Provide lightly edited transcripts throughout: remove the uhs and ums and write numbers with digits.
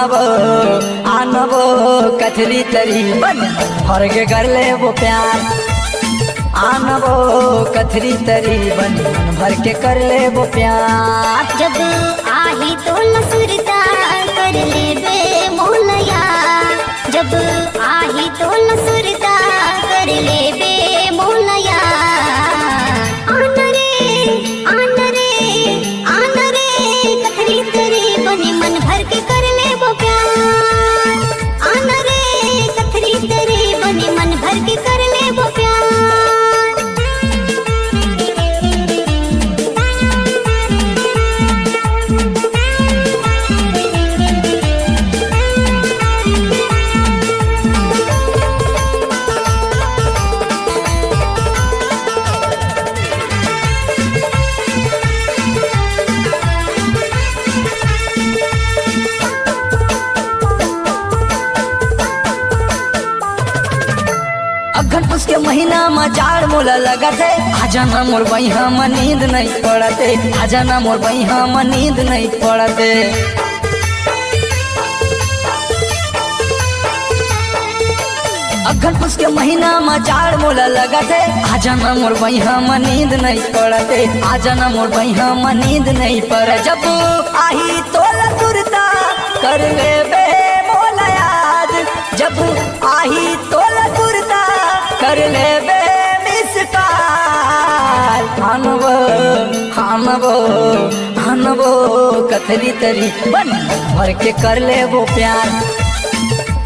आनबो कथरी तरी बन भर के कर ले वो प्यार। आनबो कथरी तरी बन भर के कर ले वो प्यार। जब आही तो लसुरता कर ले बे मोलया, जब आही तो लसुरता कर ले बे मोलया। आन रे कथरी तरी बनी मन भर के कर ले वो प्यार। आन रे कथरी तरी बनी मन भर के कर ले वो प्यार। अघन पुस के महीना में जाड़ मोला लगत है। आजा ना मोर बहिया में नींद नहीं पड़ते, आजा ना मोर बहिया में नींद नहीं पड़ते। अघन पुस के महीना में जाड़ मोला लगत है। आजा ना मोर बहिया में नींद नहीं पड़ते, आजा ना मोर बहिया में नींद नहीं पड़े। जब आही तो लसुरता कर ले बे मोला याद, जब आही तो लसुरता कर ले बे मिसकाल। आनबो कथरी तरी बन भर के कर ले वो प्यार।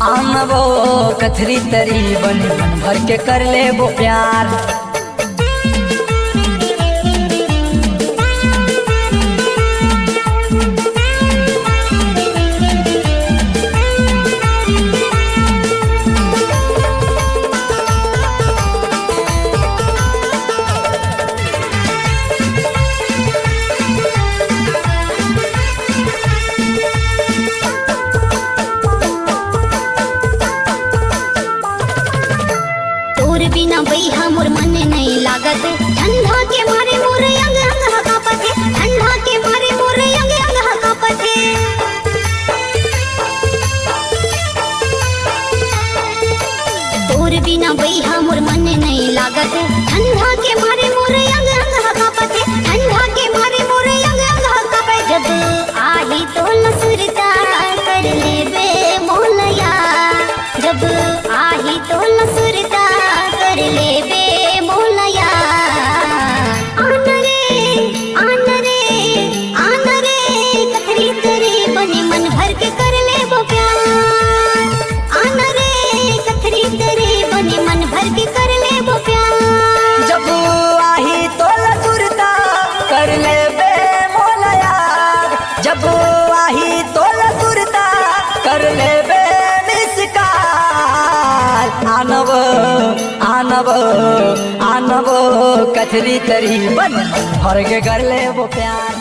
आनबो कथरी तरी बन भर के कर ले वो प्यार। बिना बैहा मोर मन नहीं लागत, ठंडा के मारे मोर अंग अंग कांपत है, ठंडा के मारे मोर अंग अंग कांपत है। तोर बिना बैहा मोर मन नहीं लागत, ठंडा के मारे मोर अंग अंग कांपत है, ठंडा के मारे मोर अंग अंग कांपत। जब आही तो लसुरता कर ले बे मोलया, जब आही तो लसुरता कर ले बे मोलया। आन रे कथरी तरी बनी मन भर के कर ले वो प्यार। आन रे कथरी तरी बनी मन भर के कर ले वो प्यार। जब आही तो लसुरता कर ले बे मोलया, जब आही तो लसुरता कर ले बे मिसकाल। आनबो कथरी तरी बन भर के कर ले वो प्यार।